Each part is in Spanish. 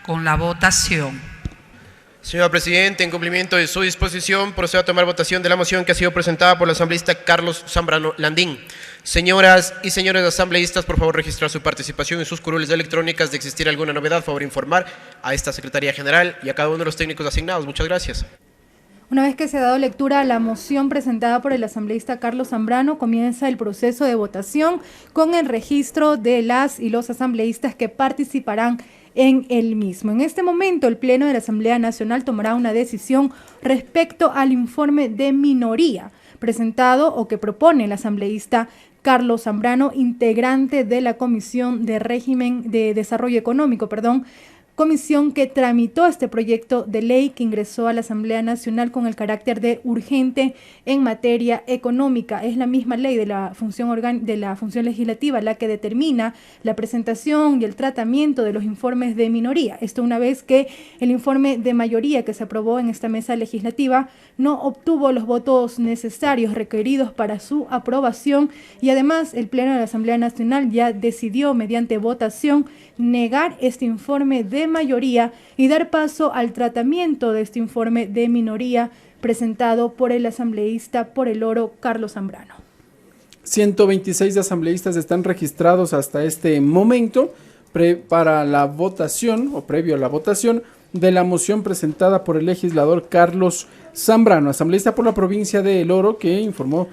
con la votación. Señor presidente, en cumplimiento de su disposición, procedo a tomar votación de la moción que ha sido presentada por el asambleísta Carlos Zambrano Landín. Señoras y señores asambleístas, por favor registrar su participación en sus curules electrónicas. De existir alguna novedad, favor informar a esta Secretaría General y a cada uno de los técnicos asignados. Muchas gracias. Una vez que se ha dado lectura a la moción presentada por el asambleísta Carlos Zambrano, comienza el proceso de votación con el registro de las y los asambleístas que participarán en el mismo. En este momento, el Pleno de la Asamblea Nacional tomará una decisión respecto al informe de minoría presentado o que propone el asambleísta Carlos Zambrano, integrante de la Comisión de Régimen de Desarrollo Económico, comisión que tramitó este proyecto de ley que ingresó a la Asamblea Nacional con el carácter de urgente en materia económica. Es la misma ley de la función legislativa la que determina la presentación y el tratamiento de los informes de minoría. Esto una vez que el informe de mayoría que se aprobó en esta mesa legislativa no obtuvo los votos necesarios requeridos para su aprobación, y además el Pleno de la Asamblea Nacional ya decidió mediante votación negar este informe de mayoría y dar paso al tratamiento de este informe de minoría presentado por el asambleísta por el Oro Carlos Zambrano. 126 asambleístas están registrados hasta este momento para la votación o previo a la votación de la moción presentada por el legislador Carlos Zambrano, asambleísta por la provincia de El Oro, que informó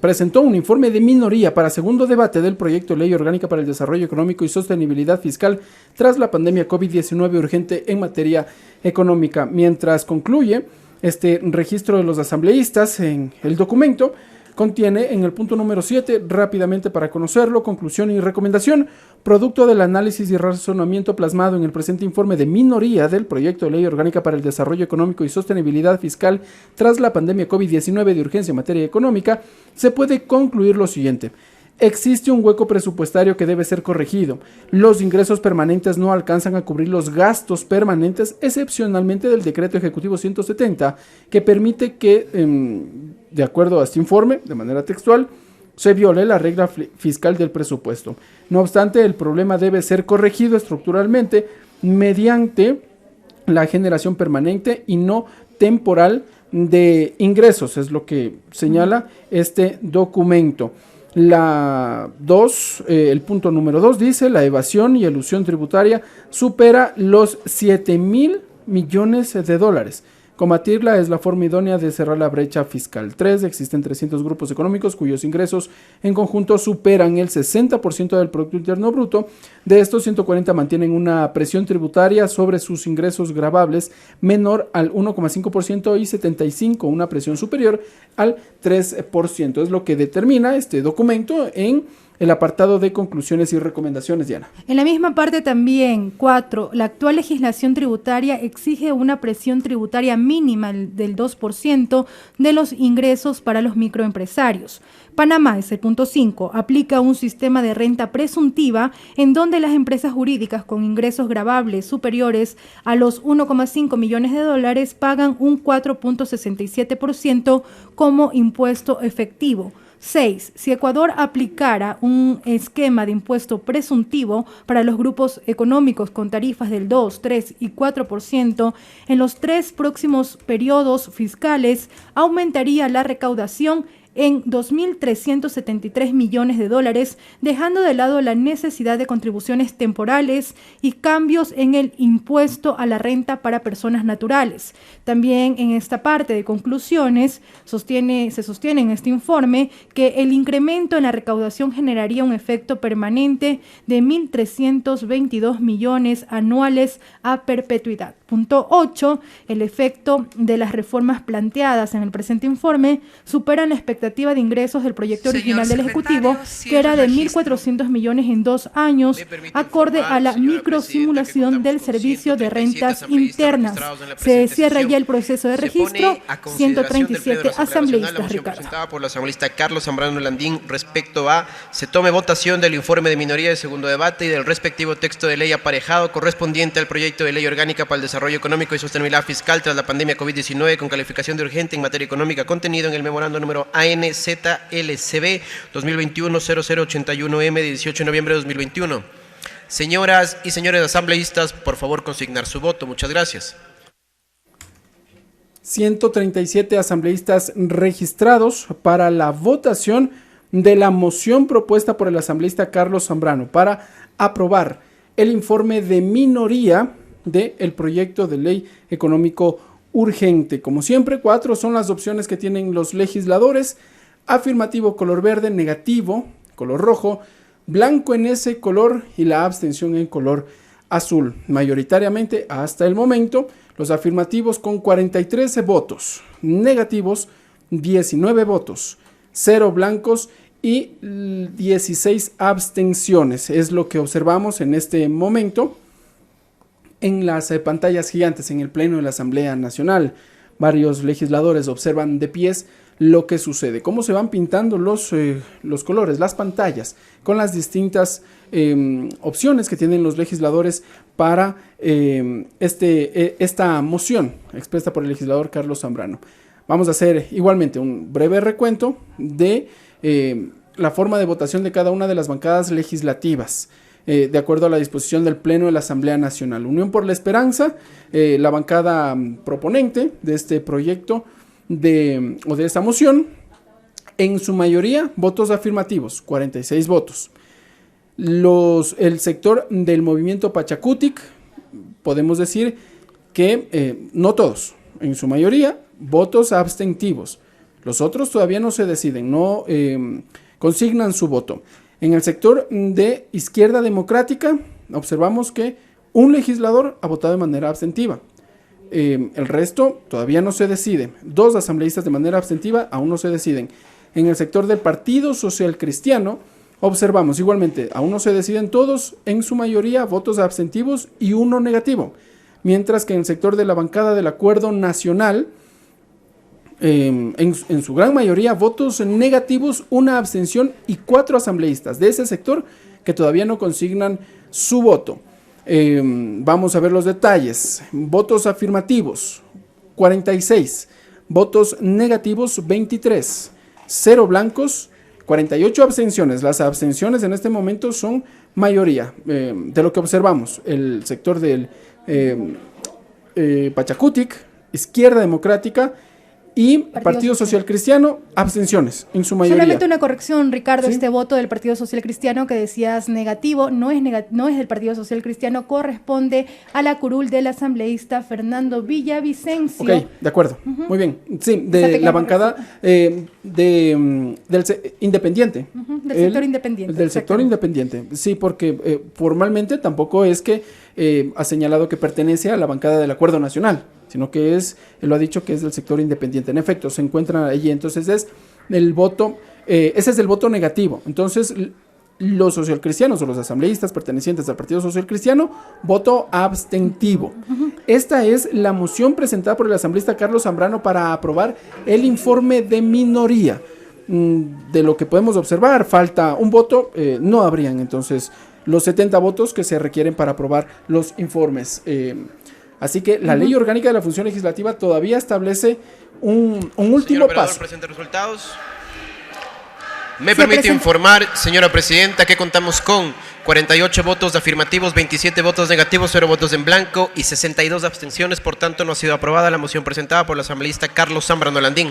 presentó un informe de minoría para segundo debate del proyecto de ley orgánica para el desarrollo económico y sostenibilidad fiscal tras la pandemia COVID-19 urgente en materia económica. Mientras concluye este registro de los asambleístas, en el documento contiene en el punto número 7, rápidamente para conocerlo, conclusión y recomendación, producto del análisis y razonamiento plasmado en el presente informe de minoría del proyecto de ley orgánica para el desarrollo económico y sostenibilidad fiscal tras la pandemia COVID-19 de urgencia en materia económica, se puede concluir lo siguiente. Existe un hueco presupuestario que debe ser corregido. Los ingresos permanentes no alcanzan a cubrir los gastos permanentes, excepcionalmente del Decreto Ejecutivo 170, que permite que, de acuerdo a este informe, de manera textual, se viole la regla fiscal del presupuesto. No obstante, el problema debe ser corregido estructuralmente mediante la generación permanente y no temporal de ingresos, es lo que señala este documento. El punto número 2 dice: la evasión y elusión tributaria supera los 7,000 millones de dólares. Combatirla es la forma idónea de cerrar la brecha fiscal. 3. Existen 300 grupos económicos cuyos ingresos en conjunto superan el 60% del Producto Interno Bruto. De estos, 140 mantienen una presión tributaria sobre sus ingresos gravables menor al 1,5% y 75 una presión superior al 3%. Es lo que determina este documento en el apartado de conclusiones y recomendaciones, Diana. En la misma parte también, 4, la actual legislación tributaria exige una presión tributaria mínima del 2% de los ingresos para los microempresarios. Panamá, es el punto 5, aplica un sistema de renta presuntiva en donde las empresas jurídicas con ingresos gravables superiores a los 1,5 millones de dólares pagan un 4,67% como impuesto efectivo. 6. Si Ecuador aplicara un esquema de impuesto presuntivo para los grupos económicos con tarifas del 2, 3 y 4%, en los 3 próximos periodos fiscales aumentaría la recaudación en 2.373 millones de dólares, dejando de lado la necesidad de contribuciones temporales y cambios en el impuesto a la renta para personas naturales. También en esta parte de conclusiones se sostiene en este informe que el incremento en la recaudación generaría un efecto permanente de 1.322 millones anuales a perpetuidad. Punto 8. El efecto de las reformas planteadas en el presente informe superan la expectativa de ingresos del proyecto original del Ejecutivo, que era de 1.400 millones en 2 años, acorde a la microsimulación del servicio de rentas internas. Se cierra ya el proceso de registro. 137 asambleístas, Ricardo. Presentada por la asambleísta Carlos Zambrano Landín respecto a se tome votación del informe de minoría de segundo debate y del respectivo texto de ley aparejado correspondiente al proyecto de ley orgánica para el desarrollo económico y sostenibilidad fiscal tras la pandemia COVID-19 con calificación de urgente en materia económica contenido en el memorando número ANZLCB 2021-0081M de 18 de noviembre de 2021. Señoras y señores asambleístas, por favor consignar su voto. Muchas gracias. 137 asambleístas registrados para la votación de la moción propuesta por el asambleísta Carlos Zambrano para aprobar el informe de minoría del proyecto de ley económico urgente. Como siempre, 4 son las opciones que tienen los legisladores: afirmativo color verde, negativo color rojo, blanco en ese color y la abstención en color azul. Mayoritariamente, hasta el momento, los afirmativos con 43 votos, negativos 19 votos, 0 blancos y 16 abstenciones. Es lo que observamos en este momento en las pantallas gigantes en el Pleno de la Asamblea Nacional. Varios legisladores observan de pies lo que sucede, cómo se van pintando los colores, las pantallas, con las distintas opciones que tienen los legisladores para esta moción expuesta por el legislador Carlos Zambrano. Vamos a hacer igualmente un breve recuento de la forma de votación de cada una de las bancadas legislativas, de acuerdo a la disposición del Pleno de la Asamblea Nacional. Unión por la Esperanza, la bancada proponente de este proyecto de esta moción, en su mayoría votos afirmativos, 46 votos. El sector del movimiento Pachacutic, podemos decir que no todos, en su mayoría votos abstentivos. Los otros todavía no se deciden, no consignan su voto. En el sector de Izquierda Democrática observamos que un legislador ha votado de manera abstentiva. El resto todavía no se decide. 2 asambleístas de manera abstentiva aún no se deciden. En el sector del Partido Social Cristiano observamos igualmente, aún no se deciden todos, en su mayoría votos abstentivos y 1 negativo. Mientras que en el sector de la bancada del Acuerdo Nacional, en su gran mayoría votos negativos, 1 abstención y 4 asambleístas de ese sector que todavía no consignan su voto. Vamos a ver los detalles. Votos afirmativos 46, votos negativos 23, 0 blancos, 48 abstenciones. Las abstenciones en este momento son mayoría de lo que observamos. El sector del Pachacutic, Izquierda Democrática y Partido Social Cristiano, abstenciones en su mayoría. Solamente una corrección, Ricardo, ¿Sí? Este voto del Partido Social Cristiano que decías negativo, no es del Partido Social Cristiano, corresponde a la curul del asambleísta Fernando Villavicencio. Ok, de acuerdo, muy bien. Sí, de la bancada independiente. Del sector independiente. Del sector independiente, sí, porque formalmente tampoco es que ha señalado que pertenece a la bancada del Acuerdo Nacional, sino que lo ha dicho que es del sector independiente. En efecto, se encuentran allí. Entonces ese es el voto negativo. Entonces los socialcristianos o los asambleístas pertenecientes al Partido Social Cristiano, voto abstentivo. Esta es la moción presentada por el asambleísta Carlos Zambrano para aprobar el informe de minoría. De lo que podemos observar, falta un voto, no habrían entonces los 70 votos que se requieren para aprobar los informes. Así que la Ley Orgánica de la Función Legislativa todavía establece un último paso. Presente resultados. Me permite informar, señora presidenta, que contamos con 48 votos afirmativos, 27 votos negativos, 0 votos en blanco y 62 abstenciones. Por tanto, no ha sido aprobada la moción presentada por el asambleísta Carlos Zambrano Landín.